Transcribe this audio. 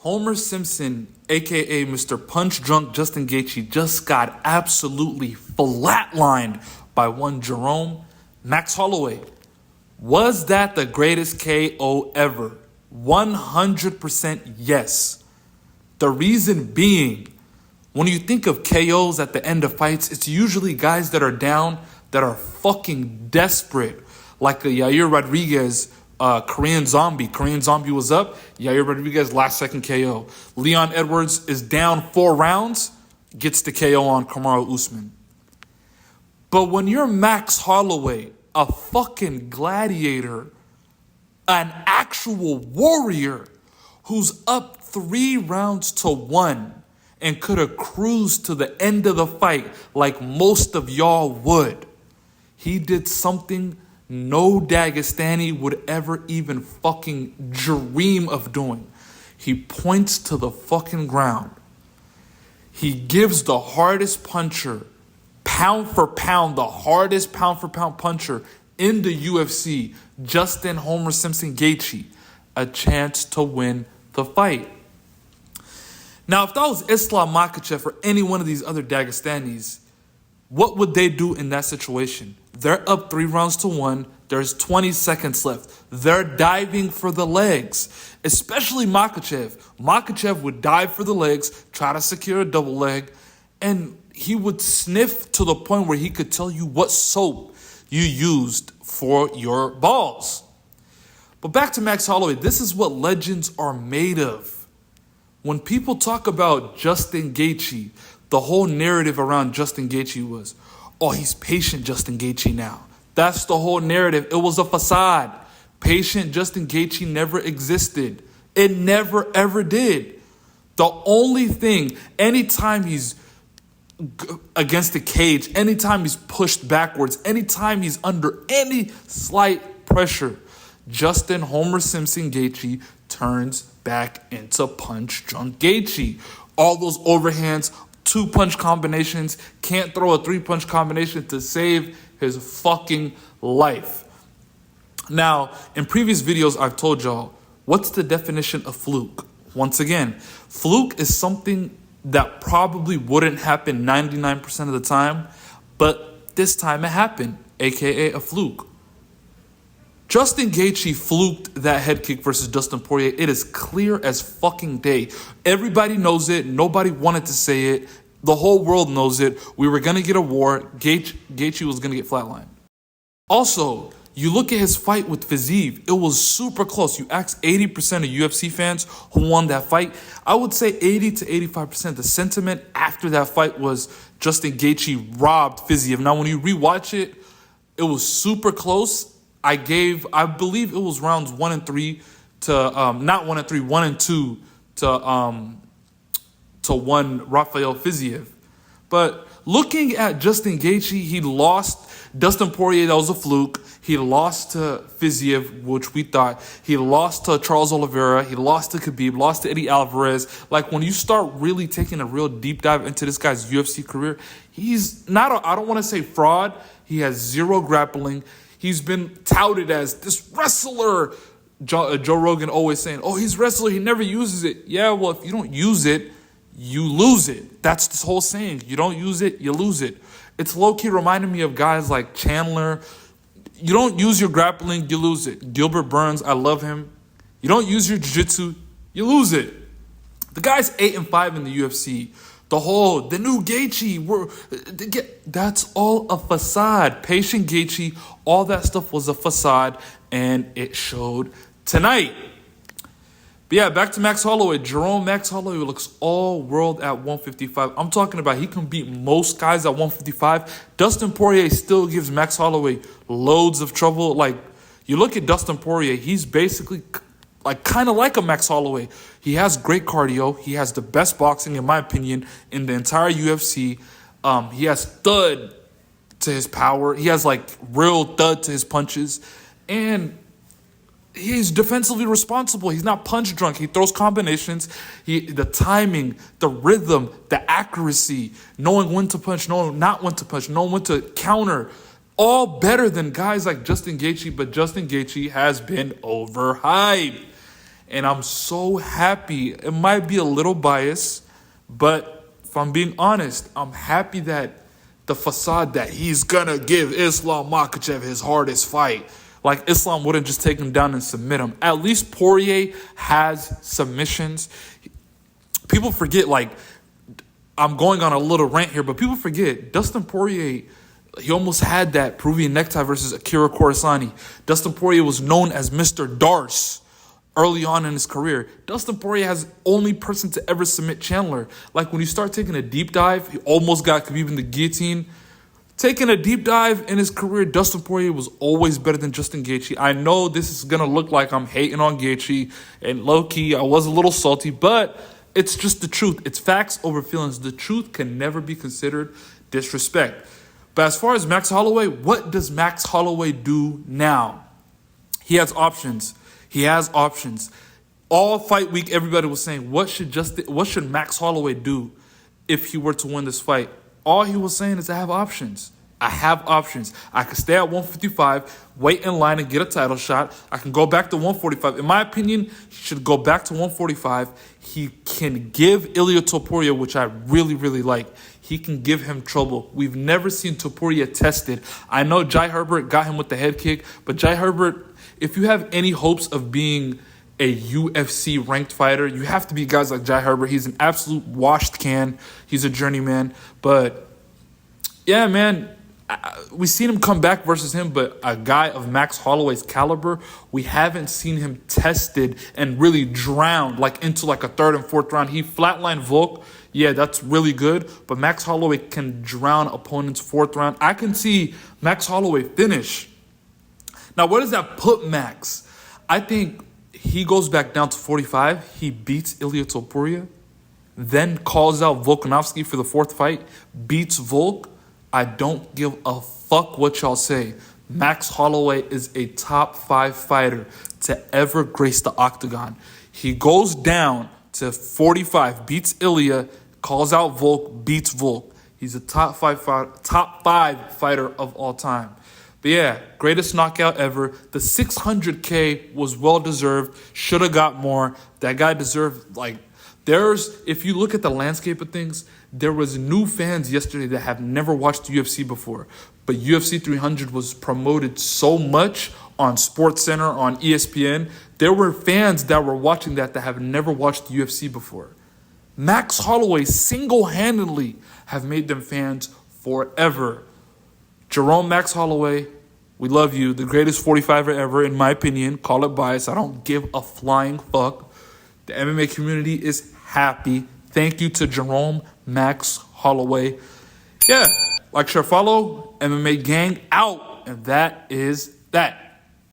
Homer Simpson, aka Mr. Punch Drunk Justin Gaethje, just got absolutely flatlined by one Jerome Max Holloway. Was that the greatest KO ever? 100% yes. The reason being, when you think of KOs at the end of fights, it's usually guys that are down that are fucking desperate. Like a Yair Rodriguez, Korean Zombie. Korean Zombie was up. Yair Rodriguez, last second KO. Leon Edwards is down 4 rounds, gets the KO on Kamaru Usman. But when you're Max Holloway, a fucking gladiator, an actual warrior who's up 3 rounds to 1 and could have cruised to the end of the fight like most of y'all would, he did something no Dagestani would ever even fucking dream of doing. He points to the fucking ground. He gives the hardest puncher, pound for pound, the hardest pound for pound puncher in the UFC, Justin Homer Simpson Gaethje, a chance to win the fight. Now, if that was Islam Makhachev or any one of these other Dagestanis, what would they do in that situation? They're up 3 rounds to 1. There's 20 seconds left. They're diving for the legs, especially Makhachev. Makhachev would dive for the legs, try to secure a double leg, and he would sniff to the point where he could tell you what soap you used for your balls. But back to Max Holloway, this is what legends are made of. When people talk about Justin Gaethje, the whole narrative around Justin Gaethje was, oh, he's patient Justin Gaethje now. That's the whole narrative. It was a facade. Patient Justin Gaethje never existed. It never, ever did. The only thing, anytime he's against the cage, anytime he's pushed backwards, anytime he's under any slight pressure, Justin Homer Simpson Gaethje turns back into Punch Drunk Gaethje. All those overhands, 2-punch combinations, can't throw a 3-punch combination to save his fucking life. Now, in previous videos, I've told y'all, what's the definition of fluke? Once again, fluke is something that probably wouldn't happen 99% of the time, but this time it happened, aka a fluke. Justin Gaethje fluked that head kick versus Dustin Poirier. It is clear as fucking day. Everybody knows it. Nobody wanted to say it. The whole world knows it. We were going to get a war. Gaethje was going to get flatlined. Also, you look at his fight with Fiziev. It was super close. You ask 80% of UFC fans who won that fight. I would say 80 to 85%. The sentiment after that fight was Justin Gaethje robbed Fiziev. Now, when you rewatch it, it was super close. I believe it was rounds 1 and 3 to, not 1 and 3, 1 and 2 to 1 Rafael Fiziev. But looking at Justin Gaethje, he lost Dustin Poirier, that was a fluke. He lost to Fiziev, which we thought. He lost to Charles Oliveira. He lost to Khabib, lost to Eddie Alvarez. Like, when you start really taking a real deep dive into this guy's UFC career, he's not, I don't want to say fraud. He has 0 grappling. He's been touted as this wrestler. Joe Rogan always saying, oh, he's a wrestler. He never uses it. Yeah, well, if you don't use it, you lose it. That's this whole saying. You don't use it, you lose it. It's low-key reminding me of guys like Chandler. You don't use your grappling, you lose it. Gilbert Burns, I love him. You don't use your jiu-jitsu, you lose it. The guy's 8-5 in the UFC. The new Gaethje, that's all a facade. Patient Gaethje, all that stuff was a facade, and it showed tonight. But yeah, back to Max Holloway. Jerome Max Holloway looks all world at 155. I'm talking about he can beat most guys at 155. Dustin Poirier still gives Max Holloway loads of trouble. Like, you look at Dustin Poirier, he's basically kind of like a Max Holloway. He has great cardio. He has the best boxing, in my opinion, in the entire UFC. He has thud to his power. He has real thud to his punches. And he's defensively responsible. He's not punch drunk. He throws combinations. The timing, the rhythm, the accuracy, knowing when to punch, knowing not when to punch, knowing when to counter. All better than guys like Justin Gaethje, but Justin Gaethje has been overhyped. And I'm so happy. It might be a little biased, but if I'm being honest, I'm happy that the facade that he's gonna give Islam Makhachev his hardest fight. Like, Islam wouldn't just take him down and submit him. At least Poirier has submissions. People forget, like, I'm going on a little rant here, but people forget Dustin Poirier, he almost had that Peruvian necktie versus Akira Corisani. Dustin Poirier was known as Mr. Darce early on in his career. Dustin Poirier has only person to ever submit Chandler. Like, when you start taking a deep dive, he almost got Khabib in the guillotine. Taking a deep dive in his career, Dustin Poirier was always better than Justin Gaethje. I know this is going to look like I'm hating on Gaethje, and low-key, I was a little salty, but it's just the truth. It's facts over feelings. The truth can never be considered disrespect. But as far as Max Holloway, what does Max Holloway do now? He has options. He has options. All fight week, everybody was saying, what should Max Holloway do if he were to win this fight? All he was saying is, I have options. I have options. I can stay at 155, wait in line and get a title shot. I can go back to 145. In my opinion, he should go back to 145. He can give Ilia Topuria, which I really, really like. He can give him trouble. We've never seen Topuria tested. I know Jai Herbert got him with the head kick, but Jai Herbert, if you have any hopes of being a UFC ranked fighter, you have to be guys like Jai Herbert. He's an absolute washed can. He's a journeyman. But yeah, man, we've seen him come back versus him, but a guy of Max Holloway's caliber, we haven't seen him tested and really drowned like into like a third and fourth round. He flatlined Volk. Yeah, that's really good. But Max Holloway can drown opponents fourth round. I can see Max Holloway finish. Now, where does that put Max? I think he goes back down to 45. He beats Ilia Topuria, then calls out Volkanovski for the fourth fight, beats Volk. I don't give a fuck what y'all say. Max Holloway is a top 5 fighter to ever grace the octagon. He goes down to 45, beats Ilia, calls out Volk, beats Volk. He's a top five fighter of all time. But yeah, greatest knockout ever. The 600K was well-deserved. Should have got more. That guy deserved, if you look at the landscape of things, there was new fans yesterday that have never watched UFC before. But UFC 300 was promoted so much on SportsCenter, on ESPN. There were fans that were watching that have never watched UFC before. Max Holloway single-handedly have made them fans forever. Jerome Max Holloway, we love you. The greatest 45er ever, in my opinion. Call it bias. I don't give a flying fuck. The MMA community is happy. Thank you to Jerome Max Holloway. Yeah, like, share, follow. MMA gang out. And that is that.